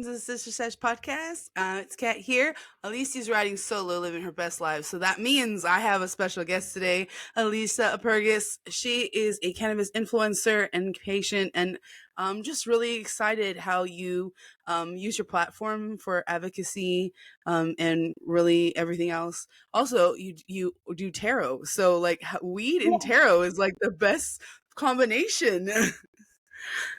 welcome to the Sister Sesh podcast. It's Kat here. Alicia's riding solo, living her best life. So that means I have a special guest today, Alisha Apergis. She is a cannabis influencer and patient, and I'm just really excited how you use your platform for advocacy and really everything else. Also, you do tarot, so like weed and Yeah, tarot is like the best combination.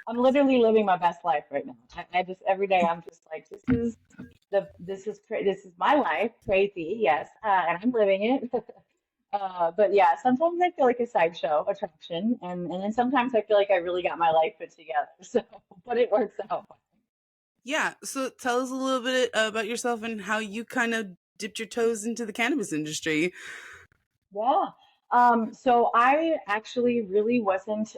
I'm literally living my best life right now. I just every day I'm just like, this is my life, crazy, yes, and I'm living it. But yeah, sometimes I feel like a sideshow attraction, and then sometimes I feel like I really got my life put together. So, but it works out. Yeah. So tell us a little bit about yourself and how you kind of dipped your toes into the cannabis industry. Yeah. So I actually really wasn't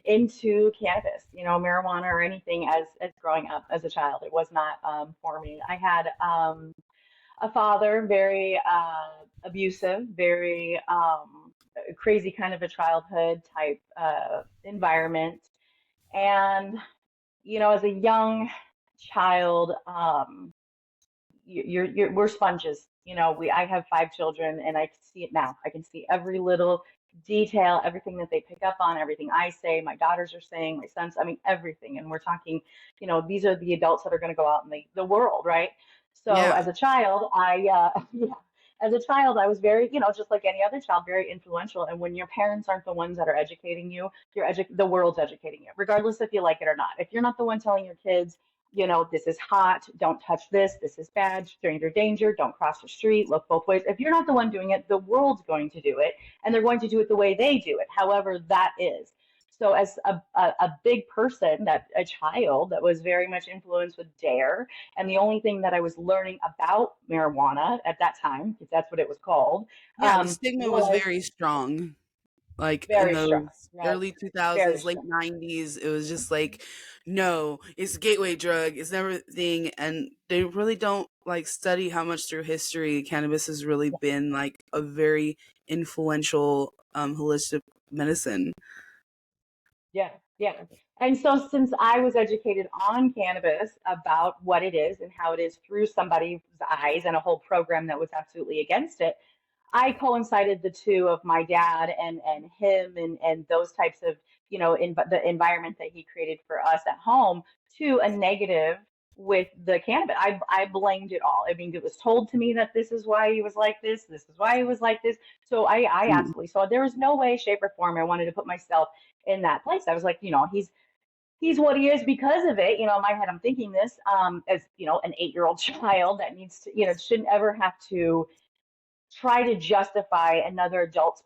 into cannabis, marijuana or anything as growing up as a child. It was not for me. I had a father, very abusive, very crazy kind of a childhood type environment. And, as a young child, we're sponges. I have five children and I can see it now. I can see every little detail, everything that they pick up on, everything I say, my daughters are saying, my sons, I mean, everything. And we're talking, these are the adults that are going to go out in the world, right? So Yeah. as a child, yeah, as a child, I was very, just like any other child, very influential. And when your parents aren't the ones that are educating you, the world's educating you, regardless if you like it or not. If you're not the one telling your kids, this is hot, don't touch this is bad, stranger danger, don't cross the street, look both ways. If you're not the one doing it, the world's going to do it, and they're going to do it the way they do it, however that is. So as a big person, that a child that was very much influenced with DARE, and the only thing that I was learning about marijuana at that time, because that's what it was called, Yeah. The stigma was was very strong. Like in very strong, those right? early Very 2000s, late strong. 90s, it was just like, no, it's a gateway drug. It's never a thing. And they really don't like study how much through history cannabis has really been like a very influential holistic medicine. Yeah, yeah. And so, since I was educated on cannabis about what it is and how it is through somebody's eyes and a whole program that was absolutely against it, I coincided the two of my dad and him and those types of, the environment that he created for us at home to a negative with the cannabis. I blamed it all. I mean, it was told to me that this is why he was like this is why he was like this. So I Mm. absolutely saw there was no way, shape, or form I wanted to put myself in that place. I was like, he's what he is because of it. In my head, I'm thinking this as, an 8-year-old child that needs to, shouldn't ever have to try to justify an adult's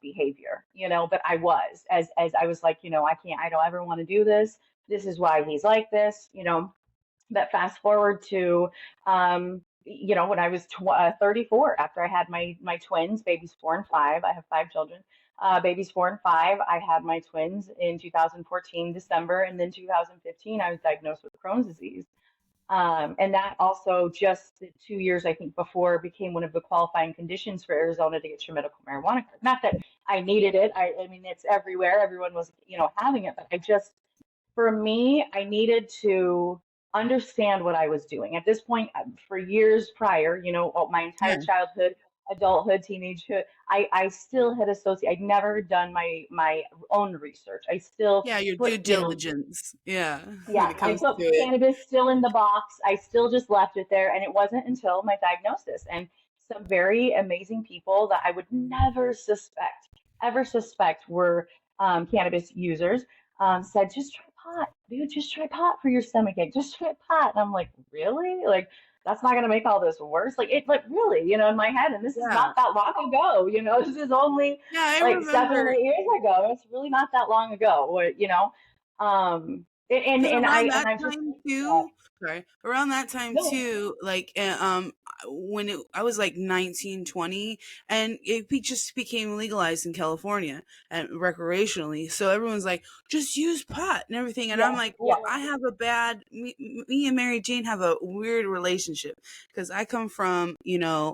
behavior, but I was as I was like, I don't ever want to do this. This is why he's like this. But fast forward to when I was 34, after I had my twins, babies 4 and 5. I have 5 children. Babies 4 and 5. I had my twins in 2014 December, and then 2015 I was diagnosed with Crohn's disease. And that also just 2 years, I think, before became one of the qualifying conditions for Arizona to get your medical marijuana card. Not that I needed it. I mean, it's everywhere. Everyone was, having it. But for me, I needed to understand what I was doing. At this point, for years prior, my entire Yeah. childhood, adulthood, teenagehood, I still had associated. I'd never done my own research. I still Yeah. Your due put, diligence. Yeah. When yeah, it I comes put to it. cannabis still in the box. I still just left it there. And it wasn't until my diagnosis and some very amazing people that I would never ever suspect were cannabis users, said, just try pot, dude, just try pot for your stomach ache. Just try pot. And I'm like, really? Like, that's not going to make all this worse. Like really, in my head. And this is Yeah. not that long ago, this is only Yeah. I like seven or remember. 8 years ago. It's really not that long ago. And Because and I around and that I just time think that too, sorry, around that time no, too, like when I was like 19, 20, and just became legalized in California and recreationally. So everyone's like, just use pot and everything. And I'm yeah, like, well, yeah, I have me and Mary Jane have a weird relationship because I come from, yes,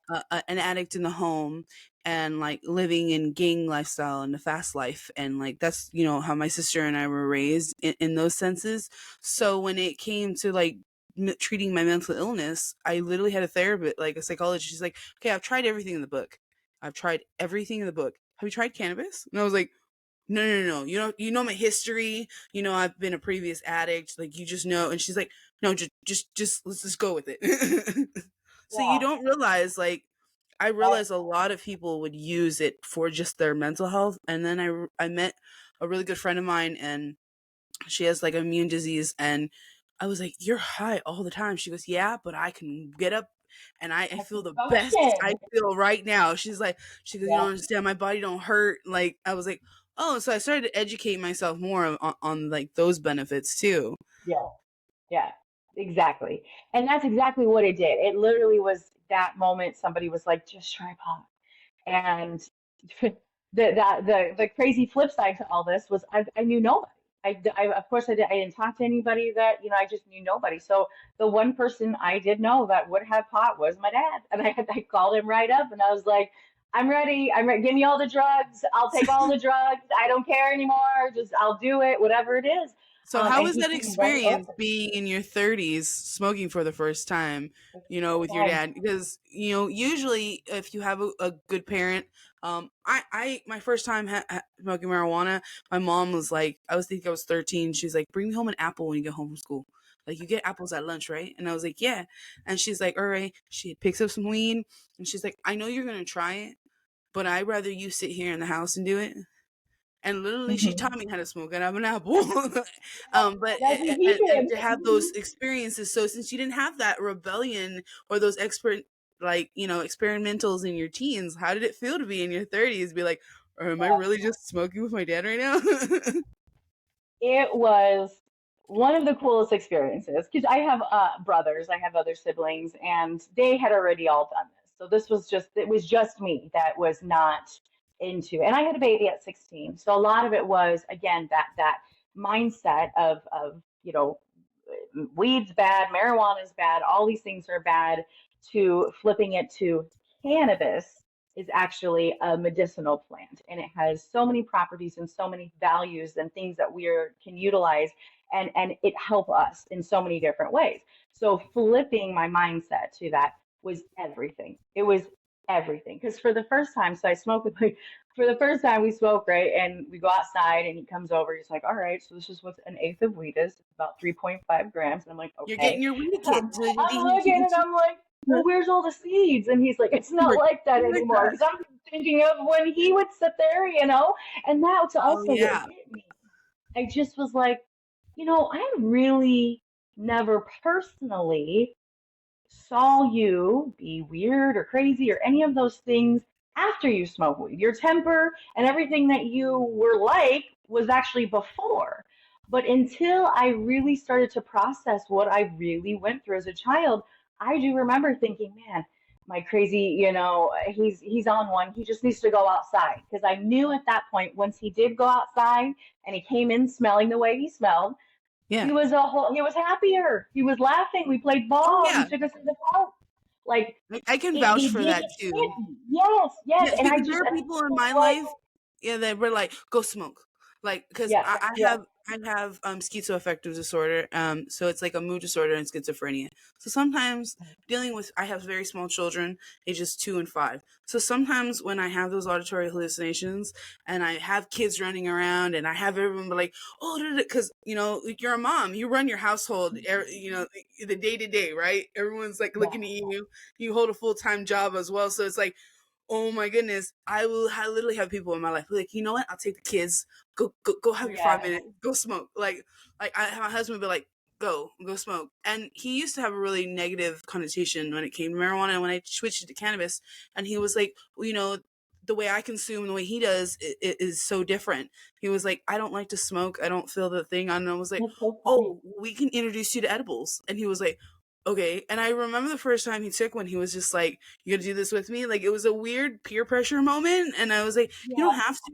an addict in the home and like living in gang lifestyle and the fast life, and like that's how my sister and I were raised in those senses. So when it came to like treating my mental illness, I literally had a therapist, like a psychologist. She's like, okay, I've tried everything in the book. I've tried everything in the book. Have you tried cannabis? And I was like, no, no, no, no. You know my history. I've been a previous addict. Like, you just know. And she's like, no, just let's just go with it. So you Yeah. don't realize, like, I Right. realized a lot of people would use it for just their mental health. And then I met a really good friend of mine, and she has like immune disease, and I was like, you're high all the time. She goes, yeah, but I can get up and I I feel can the best I function. feel right now. She goes, you Yeah. don't understand, my body don't hurt. Like, I was like, oh. So I started to educate myself more on like those benefits too. Yeah. Yeah, exactly. And that's exactly what it did. It literally was that moment somebody was like, just try pot. And the crazy flip side to all this was I knew nobody. Of course I didn't talk to anybody that I just knew nobody. So the one person I did know that would have pot was my dad, and I called him right up and I was like, I'm ready. I'm ready. Give me all the drugs. I'll take all the drugs. I don't care anymore. Just I'll do it, whatever it is. So how And was he that came right experience open. being in your 30s smoking for the first time, with your Well, dad? Because, usually if you have a good parent, my first time smoking marijuana, my mom was like, I was thinking I was 13. She's like, bring me home an apple when you get home from school. Like, you get apples at lunch, right? And I was like, yeah. And she's like, all right. She picks up some weed, and she's like, I know you're going to try it, but I'd rather you sit here in the house and do it. And literally, she taught mhm. me how to smoke and have an apple. But That's what he and did. to have those experiences. So since you didn't have that rebellion or those experimentals in your teens, how did it feel to be in your 30s? Be like, or am I Yeah. really just smoking with my dad right now? It was one of the coolest experiences because I have brothers, I have other siblings, and they had already all done this. So it was just me that was not into, and I had a baby at 16. So a lot of it was, again, that mindset of, weed's bad, marijuana's bad, all these things are bad, to flipping it to cannabis is actually a medicinal plant, and it has so many properties and so many values and things that can utilize, and it help us in so many different ways. So flipping my mindset to that was everything. It was everything, because for the first time, so I smoke with my for the first time we smoke, right, and we go outside and he comes over, he's like, all right, so this is what an eighth of weed is. It's about 3.5 grams. And I'm like, You're okay. getting your weed I'm kit. So you looking and I'm like, well, where's all the seeds? And he's like, it's not like that like anymore. that. Because I'm thinking of when he would sit there, and that's Oh also what yeah. hit me. I just was like, I really never personally saw you be weird or crazy or any of those things after you smoke weed. Your temper and everything that you were like was actually before. But until I really started to process what I really went through as a child, I do remember thinking, man, my crazy, he's on one. He just needs to go outside. Because I knew at that point, once he did go outside and he came in smelling the way he smelled, Yeah. he was happier. He was laughing. We played Oh ball. He yeah. took us to the park. Like I can vouch it for that didn't hit too. me. Yes, yes. Yes, And I because just there are and people I in was my like, life, yeah, that were like, "Go smoke," like because yeah, I have schizoaffective disorder, so it's like a mood disorder and schizophrenia. So sometimes dealing with I have very small children, ages 2 and 5. So sometimes when I have those auditory hallucinations and I have kids running around and I have everyone be like, "Oh," because like, you're a mom, you run your household, the day to day, right? Everyone's like yeah, looking at you. You hold a full-time job as well, so it's like, oh my goodness, I literally have people in my life like, you know what? I'll take the kids. Go have your yeah, 5 minutes. Go smoke. Like I have my husband be like, go smoke. And he used to have a really negative connotation when it came to marijuana. And when I switched it to cannabis, and he was like, well, the way I consume and the way he does is so different. He was like, I don't like to smoke. I don't feel the thing. And I was like, that's so funny. oh, we can introduce you to edibles. And he was like, okay. And I remember the first time he took one, he was just like, you gonna do this with me? Like, it was a weird peer pressure moment. And I was like, you don't Yeah, have to.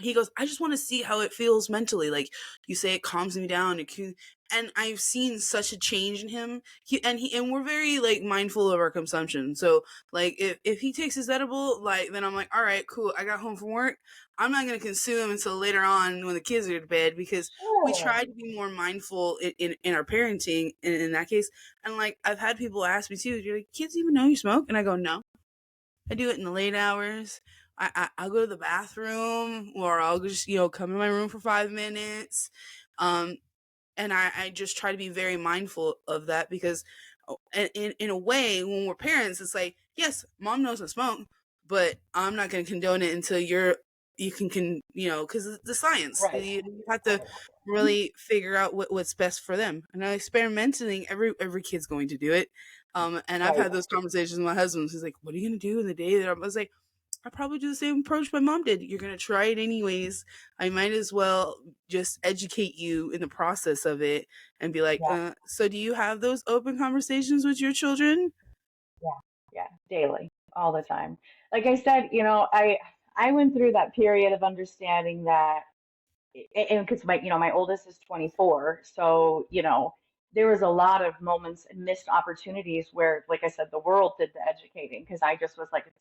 he goes, I just want to see how it feels mentally. Like you say, it calms me down. And I've seen such a change in him. And we're very like mindful of our consumption. So like if he takes his edible, like then I'm like, all right, cool. I got home from work. I'm not gonna consume until later on when the kids are to bed, because we Sure. try to be more mindful in our parenting in that case. And like I've had people ask me too, you're like, kids even know you smoke? And I go, no. I do it in the late hours. I'll go to the bathroom, or I'll just, come in my room for 5 minutes. Um, and I just try to be very mindful of that, because in a way, when we're parents, it's like, yes, mom knows I smoke, but I'm not going to condone it until you can, because the science, Right. you have to Right. Mhm. really figure out what's best for them. And experimenting, every kid's going to do it. And I've Right. had those conversations with my husband. He's like, what are you going to do in the day that I was like, I probably do the same approach my mom did. You're gonna try it anyways. I might as well just educate you in the process of it and be like, Yeah. so do you have those open conversations with your children? Yeah. Yeah. Daily, all the time. Like I said, I went through that period of understanding that, and because my oldest is 24, so there was a lot of moments and missed opportunities where, like I said, the world did the educating, because I just was like,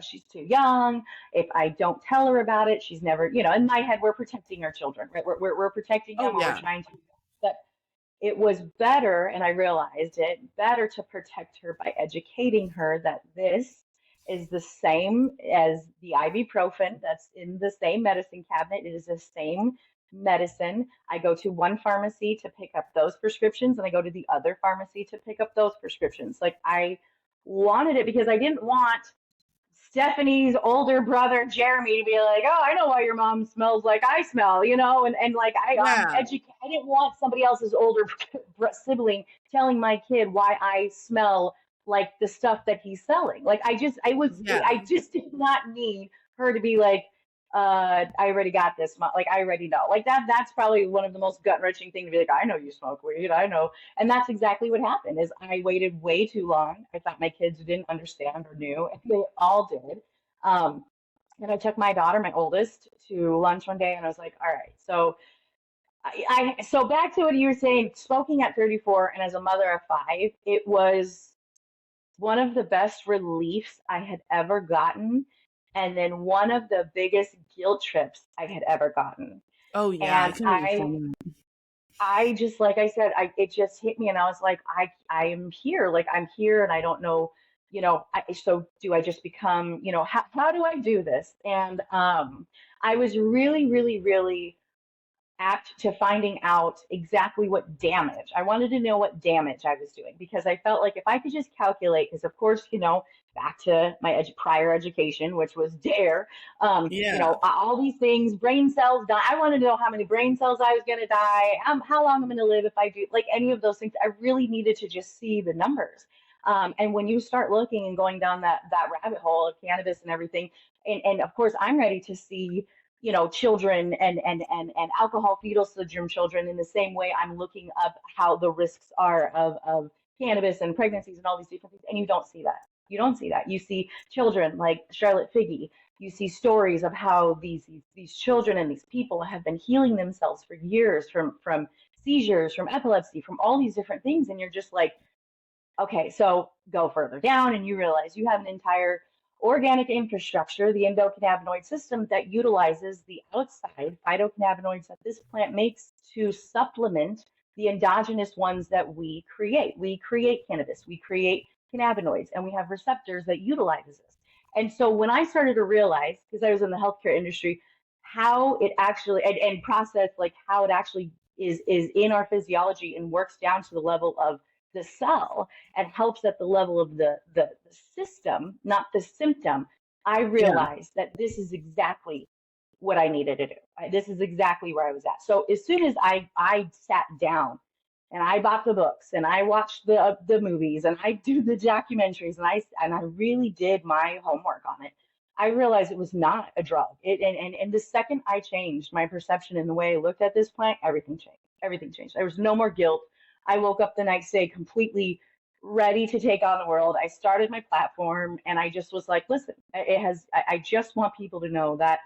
she's too young. If I don't tell her about it, she's never, in my head, we're protecting our children, right? We're protecting Oh them, or we're yeah, trying to. But it was better, and I realized it better to protect her by educating her that this is the same as the ibuprofen that's in the same medicine cabinet. It is the same medicine. I go to one pharmacy to pick up those prescriptions, and I go to the other pharmacy to pick up those prescriptions. Like, I wanted it because I didn't want Stephanie's older brother Jeremy to be like, "Oh, I know why your mom smells like I smell," and like yeah, I didn't want somebody else's older sibling telling my kid why I smell like the stuff that he's selling. Like, yeah, I just did not need her to be like, I already got this. Like, I already know. Like, that's probably one of the most gut wrenching thing, to be like, I know you smoke weed. I know. And that's exactly what happened. Is I waited way too long. I thought my kids didn't understand or knew, and they all did. Um, and I took my daughter, my oldest, to lunch one day, and I was like, all right. So so back to what you were saying, smoking at 34 and as a mother of five, it was one of the best reliefs I had ever gotten, and then one of the biggest guilt trips I had ever gotten. oh yeah. I And can understand that. I just, like I said, it just hit me, and I was like, I am here, like I'm here, and I don't know, so do I just become, how do I do this? And I was really, really, really apt to finding out exactly what damage. I wanted to know what damage I was doing, because I felt like if I could just calculate, because of course, back to my prior education, which was DARE, Yeah, all these things, brain cells die. I wanted to know how many brain cells I was going to die, how long I'm going to live if I do, like any of those things. I really needed to just see the numbers. And when you start looking and going down that rabbit hole of cannabis and everything, and of course, I'm ready to see children and alcohol fetal syndrome children in the same way I'm looking up how the risks are of cannabis and pregnancies and all these different things. And you don't see that. You don't see that. You see children like Charlotte Figge. You see stories of how these children and these people have been healing themselves for years from seizures, from epilepsy, from all these different things. And you're just like, okay, so go further down and you realize you have an entire organic infrastructure, the endocannabinoid system, that utilizes the outside phytocannabinoids that this plant makes to supplement the endogenous ones that we create. We create cannabis, we create cannabinoids, and we have receptors that utilizes this. And so when I started to realize, because I was in the healthcare industry, how it actually and process, like how it actually is in our physiology and works down to the level of the cell and helps at the level of the system, not the symptom, I yeah, realized that this is exactly what I needed to do. This is exactly where I was at. So as soon as I sat down and I bought the books and I watched the movies and I do the documentaries and I really did my homework on it, I realized it was not a drug. And the second I changed my perception in the way I looked at this plant, everything changed. Everything changed. There was no more guilt. I woke up the next day completely ready to take on the world. I started my platform and I just was like, listen, I just want people to know that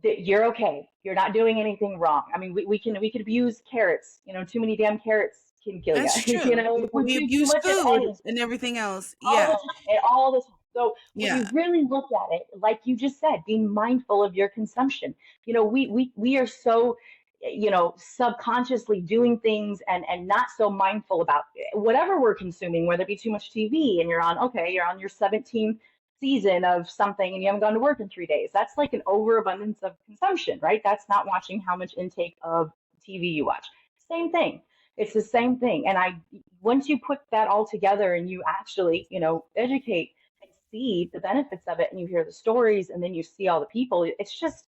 that you're okay. You're not doing anything wrong. I mean, we could abuse carrots. You know, too many damn carrots can kill you. That's You true. know, if we We do too abuse much of food anything and everything else. all the Yeah. time, and all the time. So when Yeah. you really look at it, like you just said, being mindful of your consumption. You know, we are so, you know, subconsciously doing things and not so mindful about whatever we're consuming, whether it be too much TV and you're on, okay, you're on your 17th season of something and you haven't gone to work in 3 days. That's like an overabundance of consumption, right? That's not watching how much intake of TV you watch. Same thing. It's the same thing. And I, once you put that all together and you actually, you know, educate and see the benefits of it and you hear the stories and then you see all the people, it's just,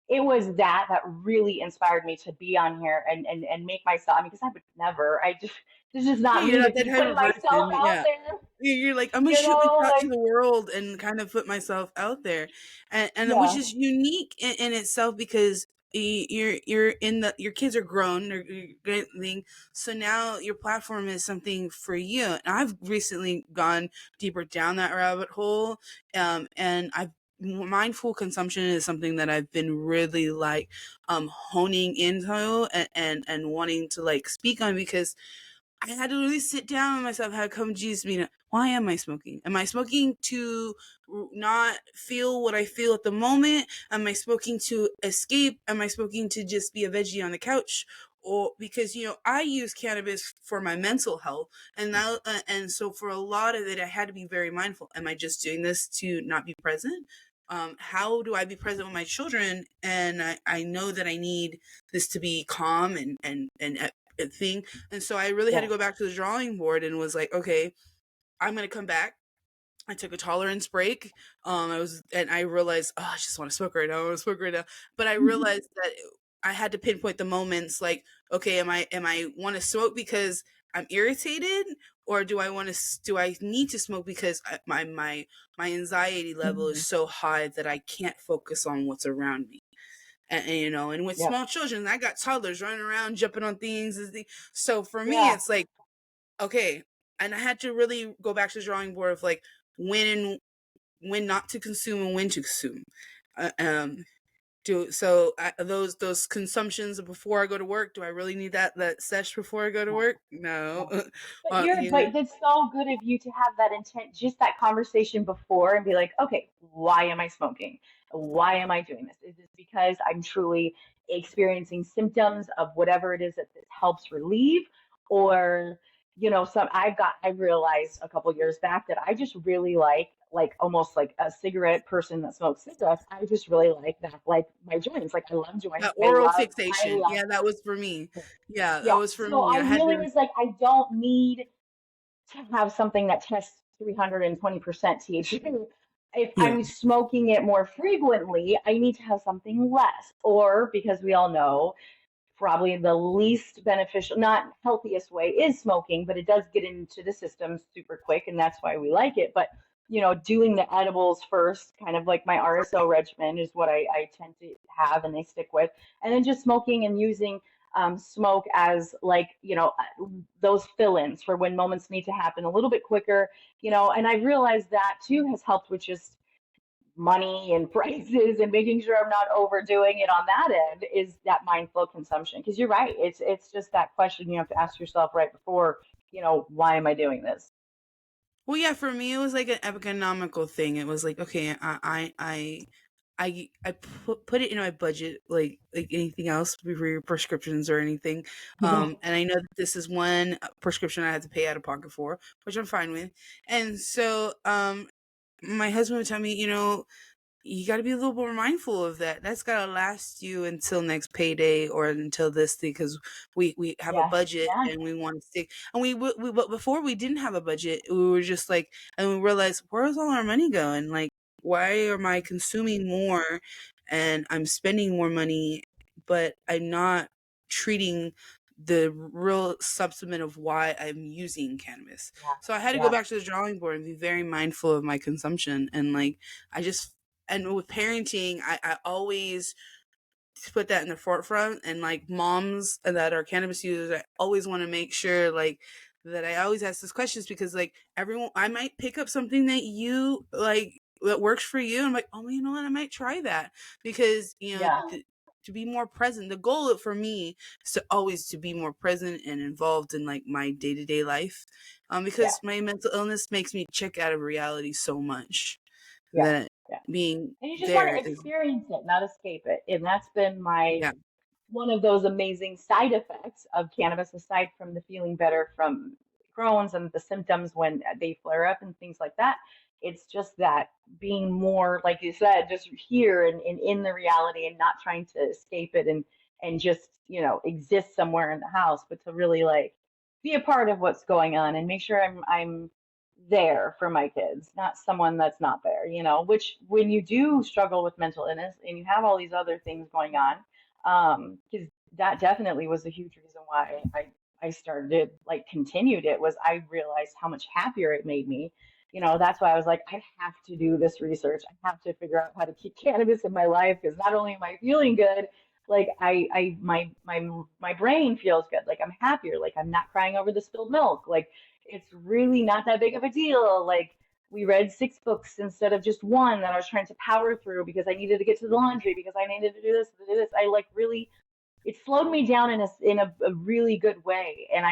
it was that really inspired me to be on here and make myself, I mean, because I would never, I just, this is Yeah, not you're me to not that be type putting of myself person. out Yeah. there, You're like, I'm gonna you shoot my know, shot to like, the world and kind of put myself out there, and which yeah, is unique in itself because you're in the your kids are grown, they're getting, so now your platform is something for you. And I've recently gone deeper down that rabbit hole, and I've mindful consumption is something that I've been really like honing into and wanting to like speak on because I had to really sit down with myself, had to come to Jesus, mean, why am I smoking? Am I smoking to not feel what I feel at the moment? Am I smoking to escape? Am I smoking to just be a veggie on the couch? Or because I use cannabis for my mental health, and now and so for a lot of it, I had to be very mindful. Am I just doing this to not be present? How do I be present with my children? And I know that I need this to be calm and thing. And so I really had to yeah, go back to the drawing board and was like, okay, I'm going to come back. I took a tolerance break. I realized, oh, I just want to smoke right now. I want to smoke right now. But I realized that I had to pinpoint the moments like, okay, am I want to smoke because I'm irritated, or do I need to smoke because my anxiety level is mhm, so high that I can't focus on what's around me? And with yep, small children, I got toddlers running around, jumping on things. So for me, yeah, it's like, okay, and I had to really go back to the drawing board of like when when not to consume and when to consume. Uh, um, those consumptions before I go to work. Do I really need that sesh before I go to yeah. work? Yeah. No. But Well, but it's so good of you to have that intent, just that conversation before and be like, okay, why am I smoking? Why am I doing this? Is this because I'm truly experiencing symptoms of whatever it is that this helps relieve? Or, you know, I realized a couple years back that I just really like almost like a cigarette person that smokes cigarettes. I just really like that, like my joints. Like I love joints. that oral fixation. I Yeah, that was for me. love Yeah, that yeah. was for So me. I I had really to. was like, I don't need to have something that tests 320% THC. If Yeah. I'm smoking it more frequently, I need to have something less. Or because we all know probably the least beneficial, not healthiest way is smoking, but it does get into the system super quick, and that's why we like it. But you know, doing the edibles first, kind of like my RSO regimen, is what I tend to have, and they stick with, and then just smoking and using smoke as like those fill-ins for when moments need to happen a little bit quicker, you know. And I realized that too has helped with just money and prices and making sure I'm not overdoing it on that end is that mindful consumption. Because you're right, it's just that question you have to ask yourself right before, you know, why am I doing this? Well, yeah, for me, it was like an economical thing. It was like, okay, I put it in my budget, like anything else for your prescriptions or anything. Yeah, And I know that this is one prescription I had to pay out of pocket for, which I'm fine with. And so, my husband would tell me, you got to be a little more mindful of that. That's got to last you until next payday or until this thing, because we have a yeah, budget yeah, and we want to stick. And but before we didn't have a budget, we were just like, and we realized, where's all our money going? Like, why am I consuming more and I'm spending more money, but I'm not treating the real substance of why I'm using cannabis. yeah, So I had to go yeah, back to the drawing board and be very mindful of my consumption. And like, I just and with parenting, I always put that in the forefront. And like moms that are cannabis users, I always want to make sure like that I always ask these questions because like everyone, I might pick up something that you like that works for you. I'm like, oh, you know what, I might try that because Yeah, to be more present. The goal for me is to always to be more present and involved in like my day to day life, yeah, because my mental illness makes me check out of reality so much yeah, that yeah. being And you just want there to is experience it, not escape it. And that's been my yeah. one of those amazing side effects of cannabis, aside from the feeling better from Crohn's and the symptoms when they flare up and things like that. It's just that being more, like you said, just here and in the reality and not trying to escape it and just, exist somewhere in the house, but to really like be a part of what's going on and make sure I'm there for my kids, not someone that's not there, which when you do struggle with mental illness and you have all these other things going on, because that definitely was a huge reason why I started like continued it was I realized how much happier it made me. That's why I was like, I have to do this research. I have to figure out how to keep cannabis in my life because not only am I feeling good, like my brain feels good. Like I'm happier. Like I'm not crying over the spilled milk. Like it's really not that big of a deal. Like we read 6 books instead of just one that I was trying to power through because I needed to get to the laundry because I needed to do this, to do this. I like really, it slowed me down in a really good way, and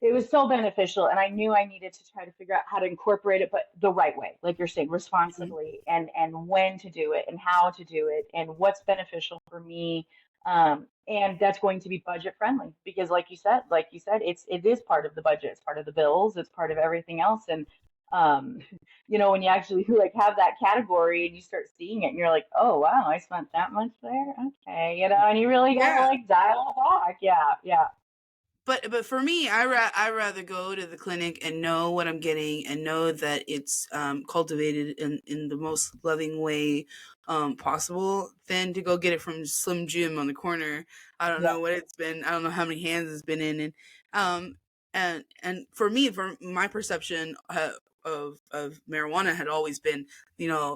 it was so beneficial. And I knew I needed to try to figure out how to incorporate it, but the right way, like you're saying, Mhm. responsibly, and when to do it and how to do it and what's beneficial for me. And that's going to be budget friendly because like you said, it is part of the budget, it's part of the bills, it's part of everything else. And um, when you actually like have that category and you start seeing it and you're like, oh wow, I spent that much there. Okay, and you really gotta Yeah, like dial it back. Yeah, yeah, but for me, I rather go to the clinic and know what I'm getting and know that it's cultivated in the most loving way possible than to go get it from Slim Jim on the corner. I don't know yep, what it's been. I don't know how many hands it's been in, um and for me, for my perception of marijuana had always been,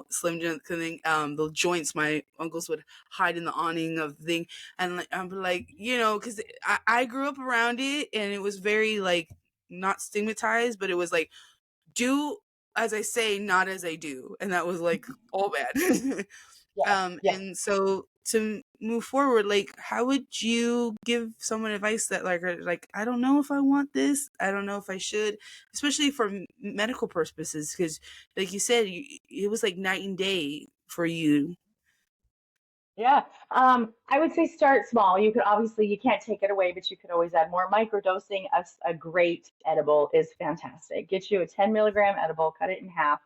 Slim Jim clinic, the joints my uncles would hide in the awning of the thing, and like I'm like, because I grew up around it, and it was very like not stigmatized, but it was like do as I say, not as I do, and that was like all bad. yeah, yeah. And so to move forward, like how would you give someone advice that like are like, I don't know if I want this, I don't know if I should, especially for medical purposes, because like you said, it was like night and day for you. Yeah, I would say start small. You could obviously you can't take it away, but you could always add more. Microdosing, a great edible is fantastic. Get you a 10 milligram edible, cut it in half,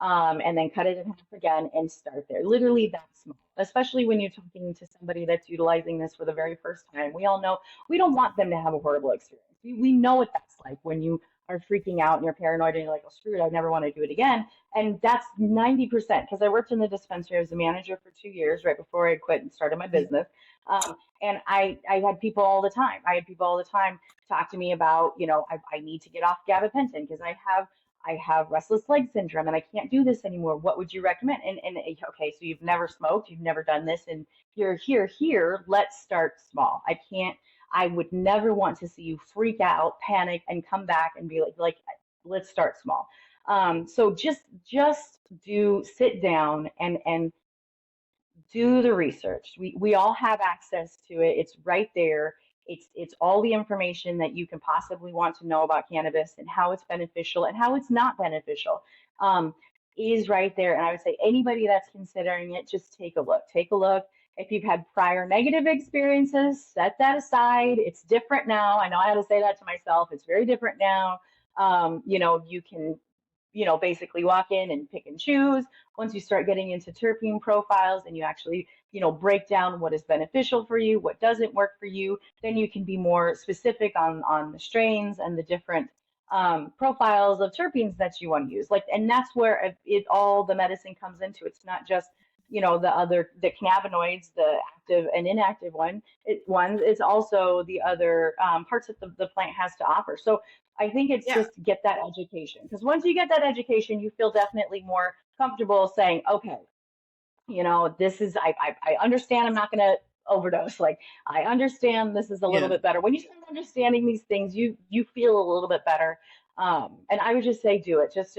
and then cut it in half again and start there. Literally that small. Especially when you're talking to somebody that's utilizing this for the very first time. We all know we don't want them to have a horrible experience. We know what that's like when you are freaking out and you're paranoid and you're like, oh, screw it, I never want to do it again. And that's 90% because I worked in the dispensary as a manager for 2 years right before I quit and started my business. And I had people all the time. I had people all the time talk to me about, I need to get off gabapentin because I have restless leg syndrome and I can't do this anymore. What would you recommend? And okay, so you've never smoked, you've never done this, and you're here. Let's start small. I would never want to see you freak out, panic, and come back and be like, let's start small. So just do sit down and do the research. We all have access to it. It's right there. It's all the information that you can possibly want to know about cannabis and how it's beneficial and how it's not beneficial. Um, is right there. And I would say anybody that's considering it, just take a look. Take a look. If you've had prior negative experiences, set that aside. It's different now. I know I had to say that to myself. It's very different now. You can, basically walk in and pick and choose. Once you start getting into terpene profiles and you actually, break down what is beneficial for you, what doesn't work for you, then you can be more specific on the strains and the different profiles of terpenes that you want to use. Like, and that's where it all the medicine comes into. It's not just the cannabinoids, the active and inactive ones. It's also the other parts that the plant has to offer. So I think it's Yeah. just get that education because once you get that education, you feel definitely more comfortable saying, okay, this is I understand I'm not going to overdose. Like I understand this is a little Yeah. bit better. When you start understanding these things, you feel a little bit better. And I would just say do it. Just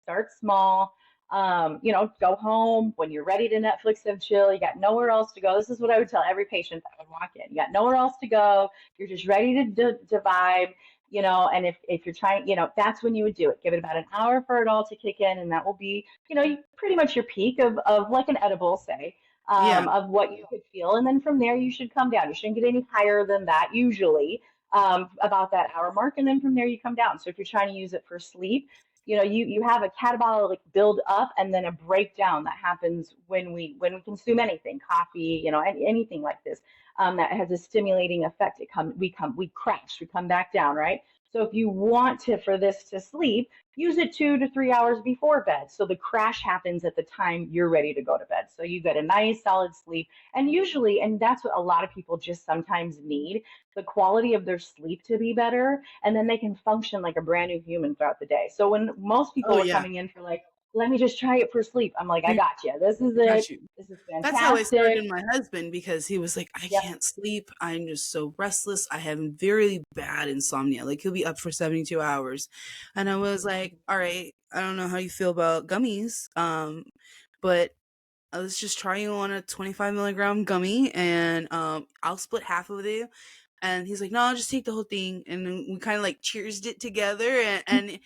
start small. Go home when you're ready to Netflix and chill. You got nowhere else to go. This is what I would tell every patient that would walk in. You got nowhere else to go. You're just ready to vibe, and if you're trying, that's when you would do it. Give it about an hour for it all to kick in, and that will be, pretty much your peak of like an edible, say, Yeah. of what you could feel. And then from there, you should come down. You shouldn't get any higher than that usually, about that hour mark. And then from there, you come down. So if you're trying to use it for sleep, you have a catabolic build up and then a breakdown that happens when we consume anything, coffee, anything like this, that has a stimulating effect. We crash, we come back down, right? So if you want to for this to sleep, use it 2 to 3 hours before bed. So the crash happens at the time you're ready to go to bed. So you get a nice solid sleep. And usually, and that's what a lot of people just sometimes need, the quality of their sleep to be better, and then they can function like a brand new human throughout the day. So when most Oh people are yeah. coming in for like, let me just try it for sleep, I'm like, I got you. This is Got it. you. This is That's how I fantastic. started my husband because he was like, I Yep. can't sleep. I'm just so restless. I have very bad insomnia. Like he'll be up for 72 hours. And I was like, all right, I don't know how you feel about gummies. But let's just try you on a 25 milligram gummy and I'll split half of it. And he's like, no, I'll just take the whole thing. And then we kind of like cheersed it together. And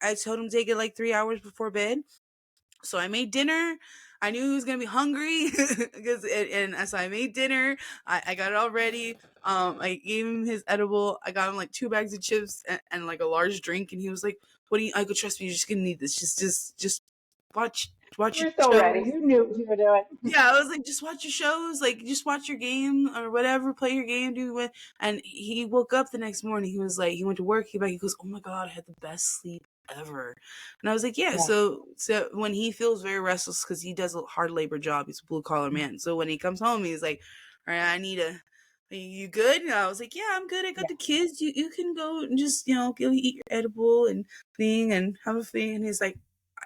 I told him to take it like 3 hours before bed. So I made dinner. I knew he was gonna be hungry because and so I made dinner. I got it all ready. I gave him his edible. I got him like 2 bags of chips and like a large drink. And he was like, "What do you? I go trust me. You're just gonna need this. Just watch You your were so ready. shows." You knew what you were doing. Yeah, I was like, just watch your shows, like just watch your game or whatever, play your game, do what. And he woke up the next morning. He was like, he went to work. He goes, "Oh my god, I had the best sleep ever." And I was like, "Yeah." Yeah. So when he feels very restless because he does a hard labor job, he's a blue collar man. So when he comes home, he's like, "All right, I need a." You good? And I was like, "Yeah, I'm good. I got Yeah. the kids. You can go and just go eat your edible and thing and have a thing." And he's like,